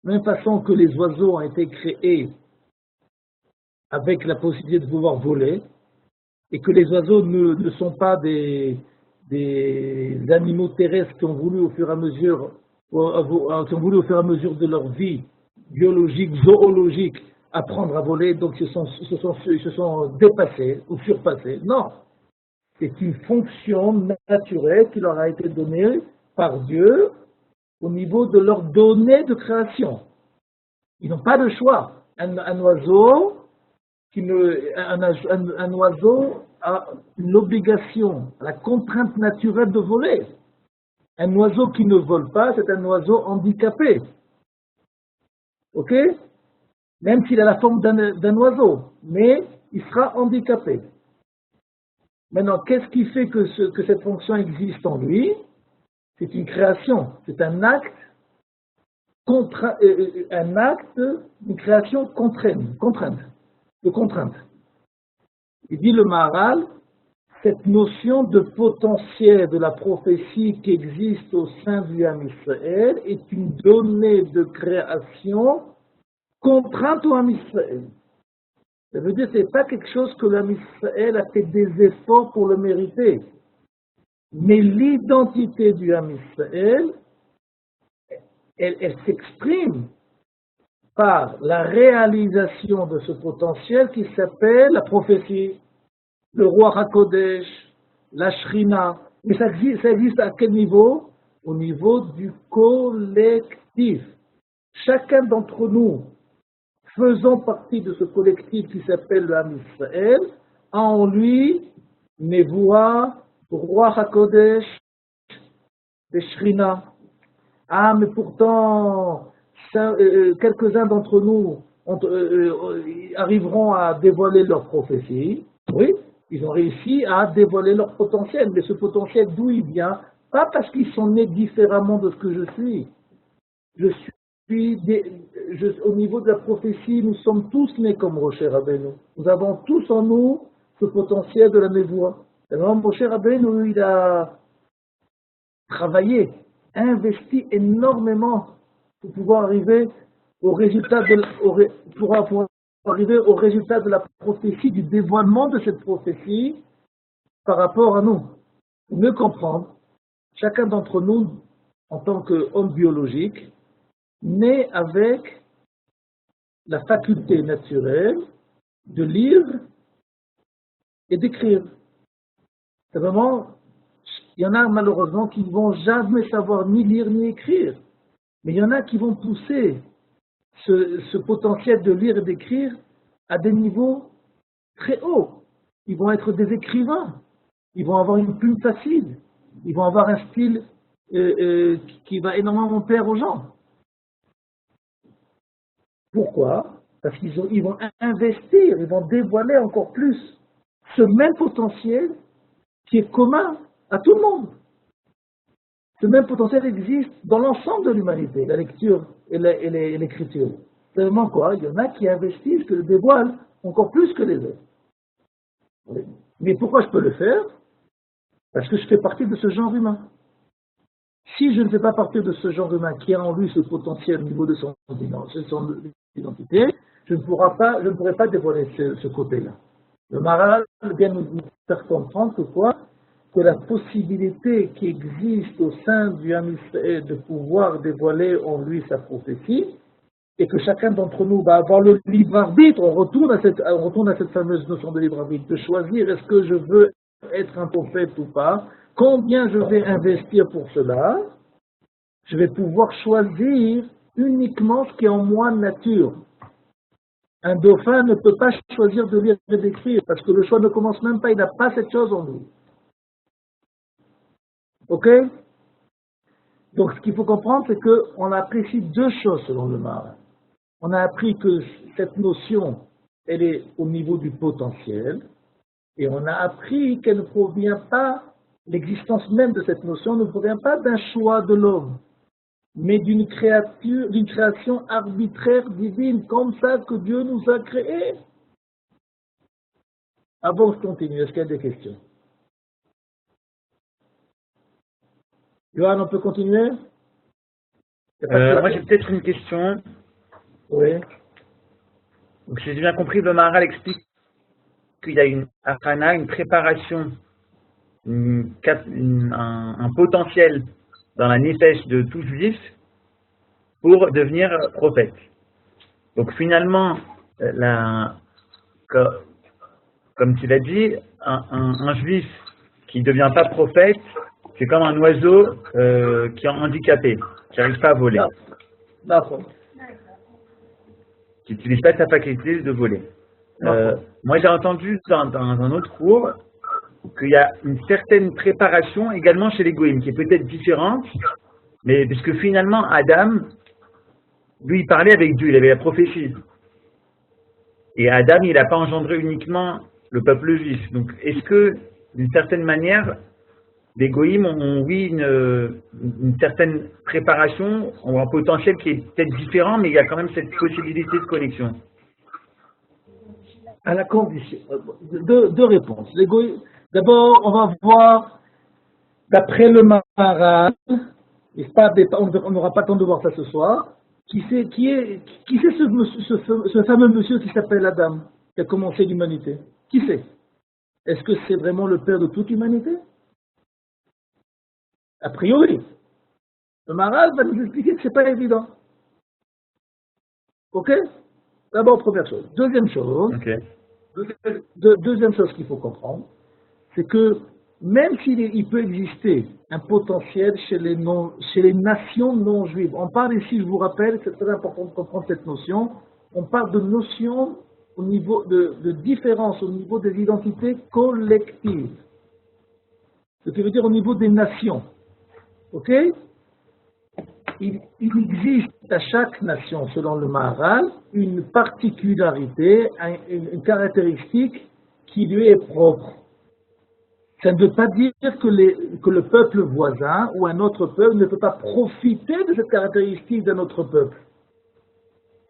Speaker 1: De la même façon que les oiseaux ont été créés avec la possibilité de pouvoir voler, et que les oiseaux ne sont pas des animaux terrestres qui ont voulu au fur et à mesure de leur vie biologique, zoologique, apprendre à voler, donc ils se sont dépassés ou surpassés. Non, c'est une fonction naturelle qui leur a été donnée par Dieu au niveau de leur donnée de création. Ils n'ont pas de choix. Un oiseau a l'obligation, la contrainte naturelle de voler. Un oiseau qui ne vole pas, c'est un oiseau handicapé. Ok? Même s'il a la forme d'un oiseau, mais il sera handicapé. Maintenant, qu'est-ce qui fait que cette fonction existe en lui? C'est une création, c'est un acte, une création de contrainte. Il dit le Maharal, cette notion de potentiel de la prophétie qui existe au sein du Ham Israël est une donnée de création contrainte au Ham Israël. Ça veut dire que ce n'est pas quelque chose que le Ham Israël a fait des efforts pour le mériter. Mais l'identité du Ham Israël, elle s'exprime par la réalisation de ce potentiel qui s'appelle la prophétie, le roi HaKodesh, la Shrina. Mais ça existe à quel niveau? Au niveau du collectif. Chacun d'entre nous, faisant partie de ce collectif qui s'appelle le Ham Israël, a en lui Nevoa, Roi HaKodesh, et Shrina. Ah, mais pourtant, quelques-uns d'entre nous arriveront à dévoiler leur prophétie. Oui, ils ont réussi à dévoiler leur potentiel. Mais ce potentiel, d'où il vient? Pas parce qu'ils sont nés différemment de ce que je suis. Au niveau de la prophétie, nous sommes tous nés comme Moshe Rabbeinu. Nous avons tous en nous ce potentiel de la Nevoa. Alors, Moshe Rabbeinu, il a travaillé, investi énormément pour pouvoir arriver au résultat de la prophétie, du dévoilement de cette prophétie par rapport à nous. Pour mieux comprendre, chacun d'entre nous, en tant qu'homme biologique, naît avec la faculté naturelle de lire et d'écrire. C'est vraiment, il y en a malheureusement qui ne vont jamais savoir ni lire ni écrire. Mais il y en a qui vont pousser ce potentiel de lire et d'écrire à des niveaux très hauts. Ils vont être des écrivains. Ils vont avoir une plume facile. Ils vont avoir un style qui va énormément plaire aux gens. Pourquoi? Parce qu'ils vont investir, ils vont dévoiler encore plus ce même potentiel qui est commun à tout le monde. Ce même potentiel existe dans l'ensemble de l'humanité, la lecture et l'écriture. Seulement quoi? Il y en a qui investissent, qui le dévoilent encore plus que les autres. Oui. Mais pourquoi je peux le faire? Parce que je fais partie de ce genre humain. Si je ne fais pas partie de ce genre humain qui a en lui ce potentiel au niveau de son identité, je ne pourrai pas dévoiler ce côté-là. Le Maharal vient nous faire comprendre que quoi? Que la possibilité qui existe au sein du Ham Israël de pouvoir dévoiler en lui sa prophétie, et que chacun d'entre nous va avoir le libre arbitre, on retourne à cette fameuse notion de libre arbitre, de choisir est-ce que je veux être un prophète ou pas, combien je vais investir pour cela, je vais pouvoir choisir uniquement ce qui est en moi nature. Un dauphin ne peut pas choisir de lire et d'écrire, parce que le choix ne commence même pas, il n'a pas cette chose en lui. Ok? Donc ce qu'il faut comprendre, c'est qu'on a appris ici deux choses selon le Maharal. On a appris que cette notion, elle est au niveau du potentiel, et on a appris qu'elle ne provient pas, l'existence même de cette notion ne provient pas d'un choix de l'homme, mais d'une création arbitraire divine, comme ça que Dieu nous a créés. Avant que je continue, est-ce qu'il y a des questions? Johan, on peut continuer?
Speaker 3: Moi, j'ai peut-être une question.
Speaker 1: Oui.
Speaker 3: Donc, si j'ai bien compris, le Maharal explique qu'il y a une arana, une préparation, un potentiel dans la nefesh de tout juif pour devenir prophète. Donc, finalement, comme tu l'as dit, un juif qui ne devient pas prophète, c'est comme un oiseau qui est handicapé, qui n'arrive pas à voler.
Speaker 1: D'accord.
Speaker 3: Qui n'utilise pas sa faculté de voler. Moi, j'ai entendu dans un autre cours qu'il y a une certaine préparation également chez les goïms, qui est peut-être différente, mais parce que finalement, Adam, lui, il parlait avec Dieu, il avait la prophétie. Et Adam, il n'a pas engendré uniquement le peuple juif. Donc, est-ce que, d'une certaine manière, les goïms ont, oui, une certaine préparation, ont un potentiel qui est peut-être différent, mais il y a quand même cette possibilité de connexion?
Speaker 1: À la condition. Deux réponses. D'abord, on va voir, d'après le Maharal, on n'aura pas le temps de voir ça ce soir, qui c'est ce fameux monsieur qui s'appelle Adam, qui a commencé l'humanité? Qui c'est? Est-ce que c'est vraiment le père de toute l'humanité? A priori. Le Maharal va nous expliquer que ce n'est pas évident. Ok? D'abord, première chose. Deuxième chose,
Speaker 3: Okay.
Speaker 1: Deuxième chose qu'il faut comprendre, c'est que même s'il peut exister un potentiel chez les nations non juives, on parle ici, je vous rappelle, c'est très important de comprendre cette notion, on parle de notion au niveau de différence, au niveau des identités collectives. Ce qui veut dire au niveau des nations. Ok? Il existe à chaque nation, selon le Maharal, une particularité, une caractéristique qui lui est propre. Ça ne veut pas dire que le peuple voisin ou un autre peuple ne peut pas profiter de cette caractéristique d'un autre peuple,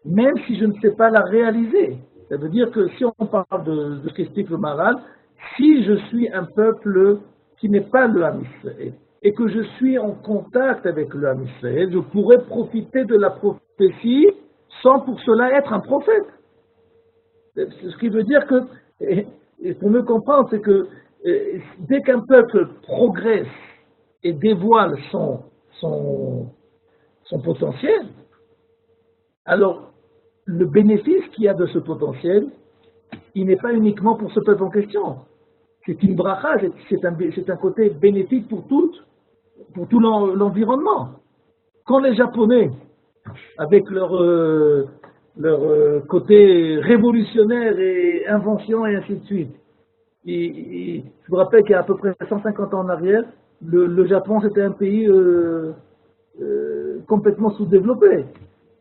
Speaker 1: même si je ne sais pas la réaliser. Ça veut dire que si on parle de ce qu'explique le Maharal, si je suis un peuple qui n'est pas le Ham Israël, et que je suis en contact avec le Ham Israël, je pourrais profiter de la prophétie sans pour cela être un prophète. Ce qui veut dire que, et pour me comprendre, c'est que dès qu'un peuple progresse et dévoile son potentiel, alors le bénéfice qu'il y a de ce potentiel, il n'est pas uniquement pour ce peuple en question. C'est une bracha, c'est un côté bénéfique pour tout l'environnement. Quand les Japonais, avec leur côté révolutionnaire et invention et ainsi de suite, je vous rappelle qu'il y a à peu près 150 ans en arrière, le Japon c'était un pays complètement sous-développé.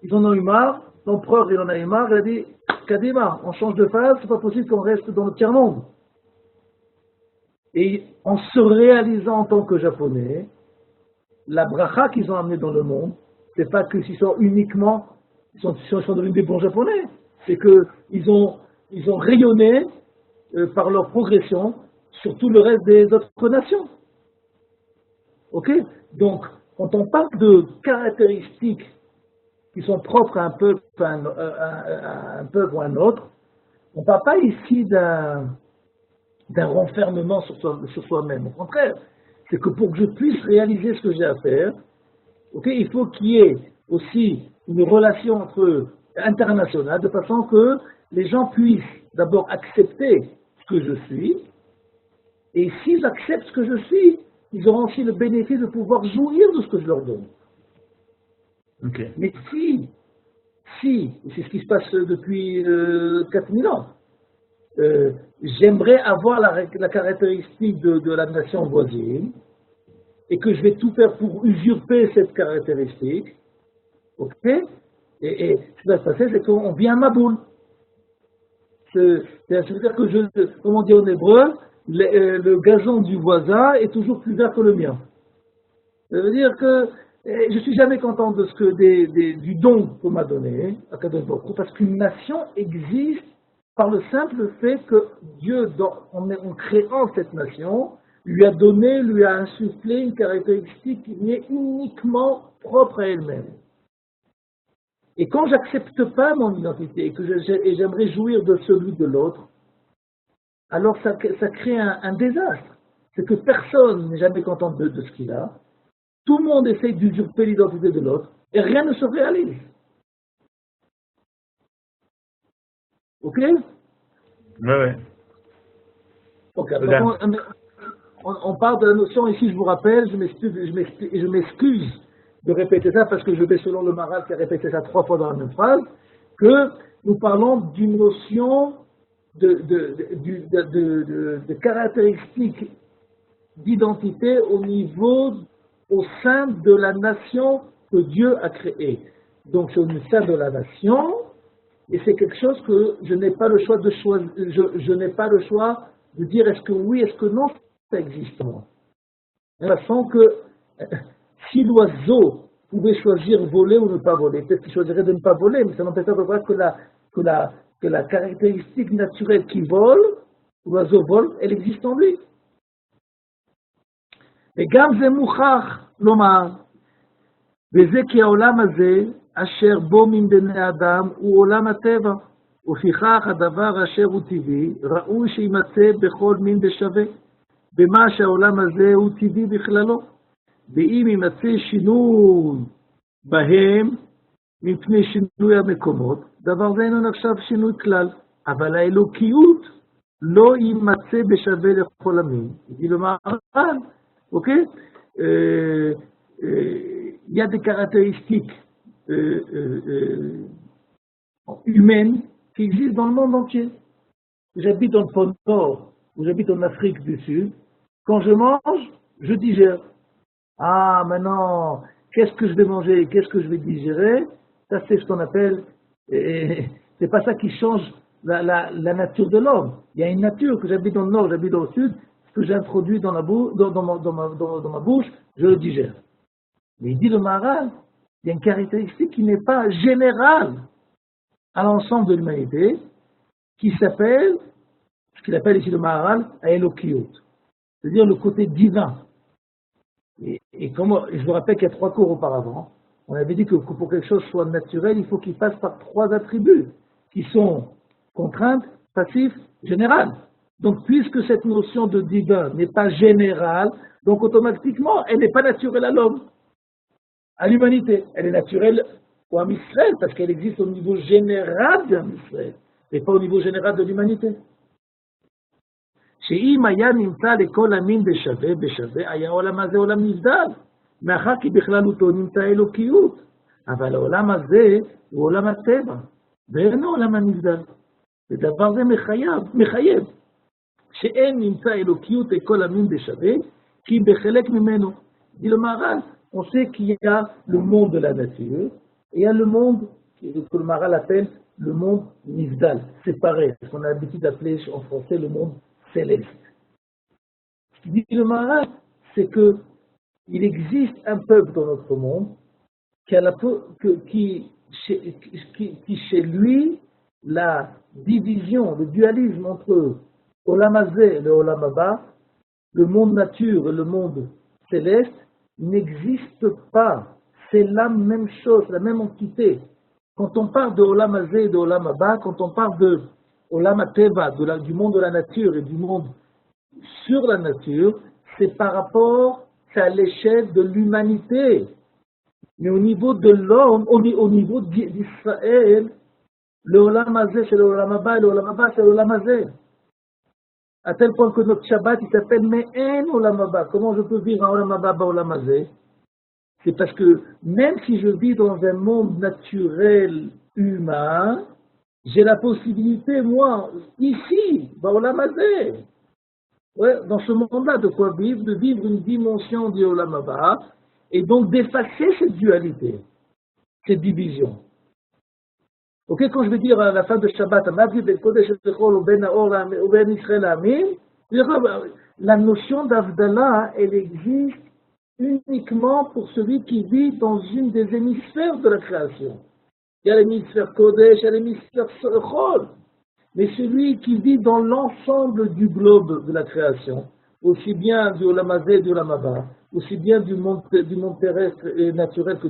Speaker 1: Ils en ont eu marre, l'empereur il en a eu marre, il a dit Kadima, on change de phase, c'est pas possible qu'on reste dans le tiers-monde. Et en se réalisant en tant que Japonais, la bracha qu'ils ont amenée dans le monde, c'est pas que s'ils sont uniquement, ils sont devenus des bons Japonais, c'est qu'ils ont rayonné par leur progression sur tout le reste des autres nations. Ok? Donc, quand on parle de caractéristiques qui sont propres à un peuple, ou à un autre, on ne parle pas ici d'un renfermement sur soi-même. Au contraire, c'est que pour que je puisse réaliser ce que j'ai à faire, okay, il faut qu'il y ait aussi une relation internationale, de façon que les gens puissent d'abord accepter ce que je suis, et s'ils acceptent ce que je suis, ils auront aussi le bénéfice de pouvoir jouir de ce que je leur donne.
Speaker 3: Okay.
Speaker 1: Mais si, et c'est ce qui se passe depuis 4000 ans, j'aimerais avoir la caractéristique de la nation voisine, et que je vais tout faire pour usurper cette caractéristique, ok? Et ce qui va se passer, c'est qu'on vient à ma boule. C'est-à-dire que, comme on dit en hébreu, le gazon du voisin est toujours plus vert que le mien. Ça veut dire que je ne suis jamais content de du don qu'on m'a donné, à Kadosh Baruch Hu, parce qu'une nation existe par le simple fait que Dieu, en créant cette nation, lui a insufflé une caractéristique qui est uniquement propre à elle-même. Et quand j'accepte pas mon identité et j'aimerais jouir de celui de l'autre, alors ça crée un désastre. C'est que personne n'est jamais content de ce qu'il a. Tout le monde essaye d'usurper l'identité de l'autre et rien ne se réalise. Ok?
Speaker 3: Ouais.
Speaker 1: Ok, alors on parle de la notion ici, je vous rappelle, je m'excuse de répéter ça parce que je vais selon le Maharal qui a répété ça 3 fois dans la même phrase, que nous parlons d'une notion de caractéristiques d'identité au sein de la nation que Dieu a créée. Donc c'est au sein de la nation, et c'est quelque chose que je n'ai pas le choix de choisir, je n'ai pas le choix de dire est-ce que oui, est-ce que non, ça existe moi. De toute façon que si l'oiseau pouvait choisir voler ou ne pas voler, peut-être qu'il choisirait de ne pas voler, mais ça n'empêche pas que la caractéristique naturelle qui vole, l'oiseau vole, elle existe en lui. וגם זה מוכח לומר, וזה כי העולם הזה, אשר בו מן בני אדם, הוא עולם הטבע, ופיכך הדבר אשר הוא טבעי, ראוי שימצא בכל מין בשווה, במה שהעולם הזה הוא טבעי בכללו, ואם יימצא שינוי בהם, מפני שינוי המקומות, דבר זה אינו נחשב שינוי כלל, אבל האלוקיות לא יימצא בשווה לכל המין. dit le Maharal. Ok, il y a des caractéristiques humaines qui existe dans le monde entier. J'habite dans le pôle Nord, ou j'habite en Afrique du Sud. Quand je mange, je digère. Ah, maintenant, qu'est-ce que je vais manger, qu'est-ce que je vais digérer? Ça, c'est ce qu'on appelle, c'est pas ça qui change la nature de l'homme. Il y a une nature, que j'habite dans le Nord, j'habite dans le Sud, ce que j'introduis dans ma bouche, je le digère. Mais il dit le Maharal, il y a une caractéristique qui n'est pas générale à l'ensemble de l'humanité, qui s'appelle, ce qu'il appelle ici le Maharal, Elokiyut, c'est-à-dire le côté divin. Et comme je vous rappelle qu'il y a 3 cours auparavant, on avait dit que pour quelque chose soit naturel, il faut qu'il passe par 3 attributs, qui sont contraintes, passifs, générales. Donc, puisque cette notion de divin n'est pas générale, donc automatiquement, elle n'est pas naturelle à l'homme, à l'humanité. Elle est naturelle au Am Israël, parce qu'elle existe au niveau général de Am Israël, et pas au niveau général de l'humanité. שאם היה נמצא לכל המין בשווה, היה העולם הזה עולם נבדל, מאחר כי בכללותו נמצא אלוקיות, אבל העולם הזה הוא עולם הטבע, ואינו עולם הנבדל. ודבר זה מחייב, שאין נמצא אלוקיות לכל המין בשווה, כי בחלק ממנו. dit le Maharal, on sait qu'il y a le monde de la nature, et il y a le monde que le Maharal appelle le monde nivdal, séparé, ce qu'on a l'habitude d'appeler en français le monde céleste. Ce qu'il dit le Maharal, c'est qu'il existe un peuple dans notre monde qui chez lui, la division, le dualisme entre Olam Hazeh et le Olam Haba, le monde nature et le monde céleste, n'existe pas. C'est la même chose, la même entité. Quand on parle de Olam Hazeh et de Olam Haba, quand on parle de Olam HaTeva, du monde de la nature et du monde sur la nature, c'est par rapport à l'échelle de l'humanité. Mais au niveau de l'homme, au niveau d'Israël, le Olam Hazeh c'est le Olam Haba et le Olam Haba c'est le Olam Hazeh. À tel point que notre Shabbat il s'appelle Me'en Olam Haba. Comment je peux vivre en Olam Haba, Olam Hazeh? C'est parce que même si je vis dans un monde naturel humain, j'ai la possibilité, moi, ici, Olam Hazeh, dans ce monde-là, de quoi vivre, de vivre une dimension du Olam Haba, et donc d'effacer cette dualité, cette division. Ok, quand je vais dire à la fin de Shabbat, la notion d'Avdallah, elle existe uniquement pour celui qui vit dans une des hémisphères de la création. Il y a l'hémisphère Kodesh, il y a l'hémisphère Chol. Mais celui qui vit dans l'ensemble du globe de la création, aussi bien du Olam Hazeh et du Olam Haba, aussi bien du monde terrestre et naturel que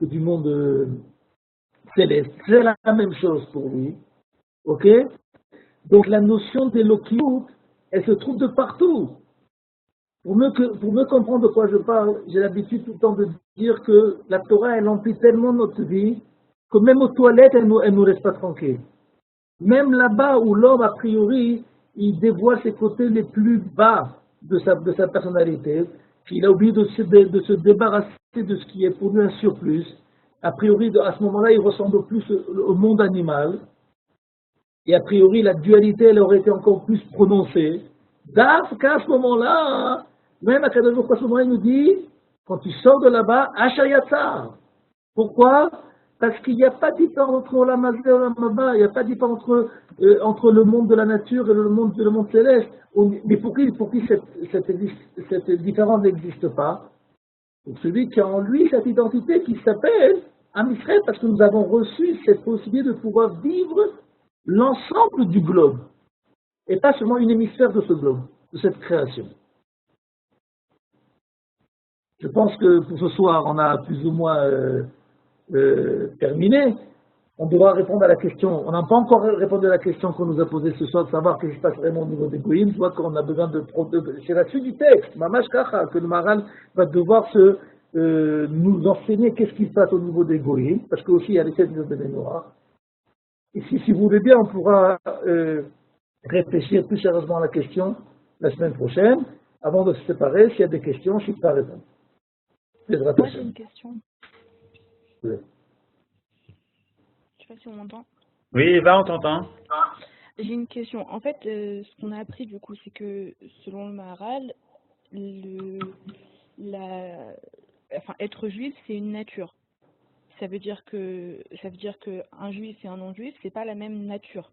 Speaker 1: du monde céleste, c'est la même chose pour lui. Ok? Donc la notion d'Elokiyut, elle se trouve de partout. Pour mieux comprendre de quoi je parle, j'ai l'habitude tout le temps de dire que la Torah, elle emplit tellement notre vie que même aux toilettes, elle nous laisse pas tranquille. Même là-bas où l'homme, a priori, il dévoile ses côtés les plus bas de sa personnalité, il a oublié de se débarrasser de ce qui est pour lui un surplus. A priori, à ce moment-là, il ressemble plus au monde animal. Et a priori, la dualité, elle aurait été encore plus prononcée. D'af qu'à ce moment-là, même à ce moment-là, il nous dit, quand tu sors de là-bas, Ashayatzar. Pourquoi? Parce qu'il n'y a pas de différence entre Olam Hazeh et Olam Haba, il n'y a pas de différence entre le monde de la nature et le monde céleste. Mais pour qui cette différence n'existe pas? Pour celui qui a en lui cette identité qui s'appelle Am Israël, parce que nous avons reçu cette possibilité de pouvoir vivre l'ensemble du globe, et pas seulement une hémisphère de ce globe, de cette création. Je pense que pour ce soir, on a plus ou moins terminé. On devra répondre à la question. On n'a pas encore répondu à la question qu'on nous a posée ce soir, de savoir ce qui se passe vraiment au niveau des goïms. Je vois qu'on a besoin c'est la suite du texte, Mamash Kacha, que le Maharal va devoir nous enseigner qu'est-ce qui se passe au niveau des goïms, parce qu'aussi il y a les 7 millions de mémoire. Et si vous voulez bien, on pourra réfléchir plus sérieusement à la question la semaine prochaine. Avant de se séparer, s'il y a des questions, je suis prêt à répondre.
Speaker 4: Moi, j'ai une question.
Speaker 1: Oui.
Speaker 4: Je ne sais pas si on m'entend.
Speaker 3: Oui, Eva, on t'entend.
Speaker 5: J'ai une question. En fait, ce qu'on a appris du coup, c'est que selon le Maharal, être juif, c'est une nature. Ça veut dire que un juif et un non-juif, c'est pas la même nature.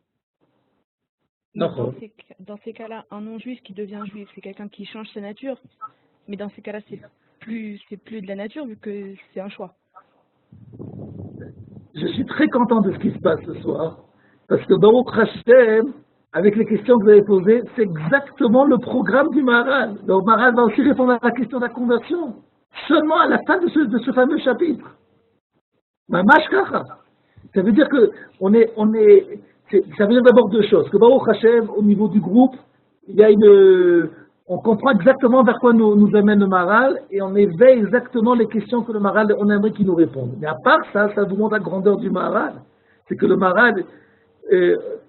Speaker 1: Non.
Speaker 5: Dans ces cas-là, un non-juif qui devient juif, c'est quelqu'un qui change sa nature. Mais dans ces cas-là, c'est plus de la nature vu que c'est un choix.
Speaker 1: Je suis très content de ce qui se passe ce soir, parce que Baruch Hashem, avec les questions que vous avez posées, c'est exactement le programme du Maharal. Donc Maharal va aussi répondre à la question de la conversion, seulement à la fin de ce fameux chapitre. Mamash kacha. Ça veut dire que ça veut dire d'abord deux choses, que Baruch Hashem, au niveau du groupe, il y a on comprend exactement vers quoi nous amène le Maharal et on éveille exactement les questions que le Maharal, on aimerait qu'il nous réponde. Mais à part ça, ça vous montre la grandeur du Maharal. C'est que le Maharal,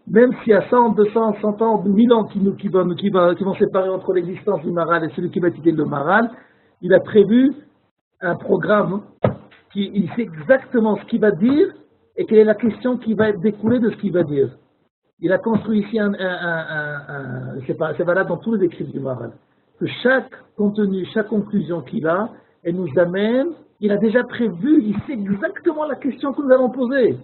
Speaker 1: même s'il y a 100, 200, 100 ans, 1000 ans qui vont séparer entre l'existence du Maharal et celui qui va étudier le Maharal, il a prévu un programme il sait exactement ce qu'il va dire et quelle est la question qui va découler de ce qu'il va dire. Il a construit ici c'est valable dans tous les écrits du Maharal, que chaque contenu, chaque conclusion qu'il a, elle nous amène, il a déjà prévu, il sait exactement la question que nous allons poser.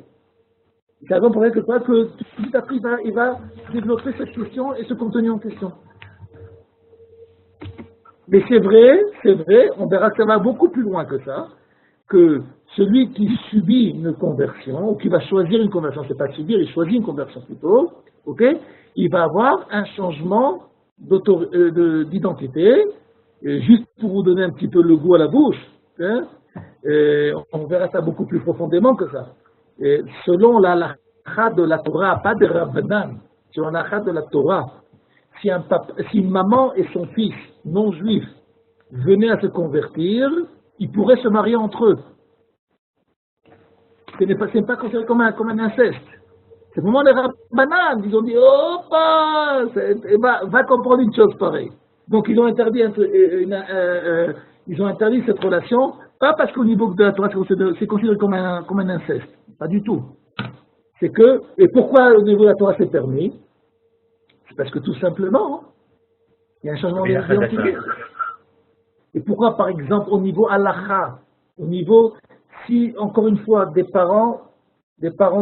Speaker 1: C'est avant pour que tout après il va développer cette question et ce contenu en question. Mais c'est vrai, on verra que ça va beaucoup plus loin que ça, que celui qui subit une conversion, ou qui va choisir une conversion, c'est pas subir, il choisit une conversion plutôt, ok, il va avoir un changement d'identité, juste pour vous donner un petit peu le goût à la bouche, hein, on verra ça beaucoup plus profondément que ça. Et selon la halakha de la Torah, pas de Rabbanan, selon la halakha de la Torah, si une maman et son fils non juif venaient à se convertir, ils pourraient se marier entre eux. Ce n'est pas considéré comme un inceste. C'est vraiment les Rabbanan, ils ont dit, va comprendre une chose pareille. Donc ils ont interdit cette relation, pas parce qu'au niveau de la Torah c'est considéré comme un inceste, pas du tout. C'est que, et pourquoi au niveau de la Torah c'est permis? C'est parce que tout simplement, il y a un changement d'identité. Et pourquoi, par exemple, au niveau halakha, au niveau, si, encore une fois, des parents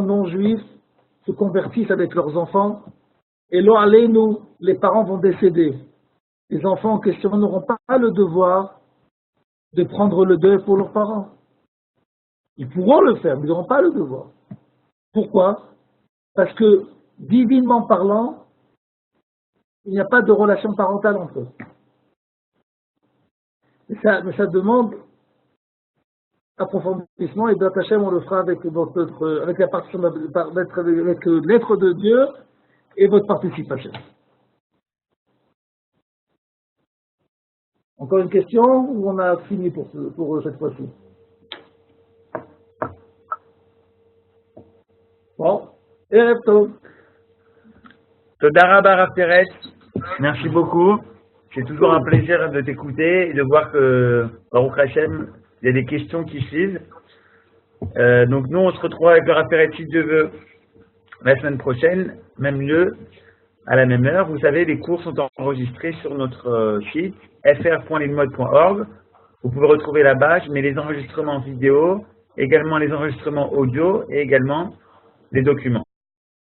Speaker 1: non juifs se convertissent avec leurs enfants, et là, allez-nous, les parents vont décéder. Les enfants en question n'auront pas le devoir de prendre le deuil pour leurs parents. Ils pourront le faire, mais ils n'auront pas le devoir. Pourquoi? Parce que, divinement parlant, il n'y a pas de relation parentale entre eux. Mais ça demande approfondissement, et B'at Hashem, on le fera avec la participation, avec l'être de Dieu et votre participation. Encore une question ou on a fini pour cette fois-ci? Bon, Erev Tov.
Speaker 3: Toda Rabba Rav Peretz, merci beaucoup. C'est toujours un plaisir de t'écouter et de voir que, Baruch Hashem, il y a des questions qui suivent. Donc nous, on se retrouve avec le Rav Peretz, si Dieu veut, la semaine prochaine, même lieu, à la même heure. Vous savez, les cours sont enregistrés sur notre site fr.lilmod.org. Vous pouvez retrouver là-bas, je mets les enregistrements vidéo, également les enregistrements audio et également les documents.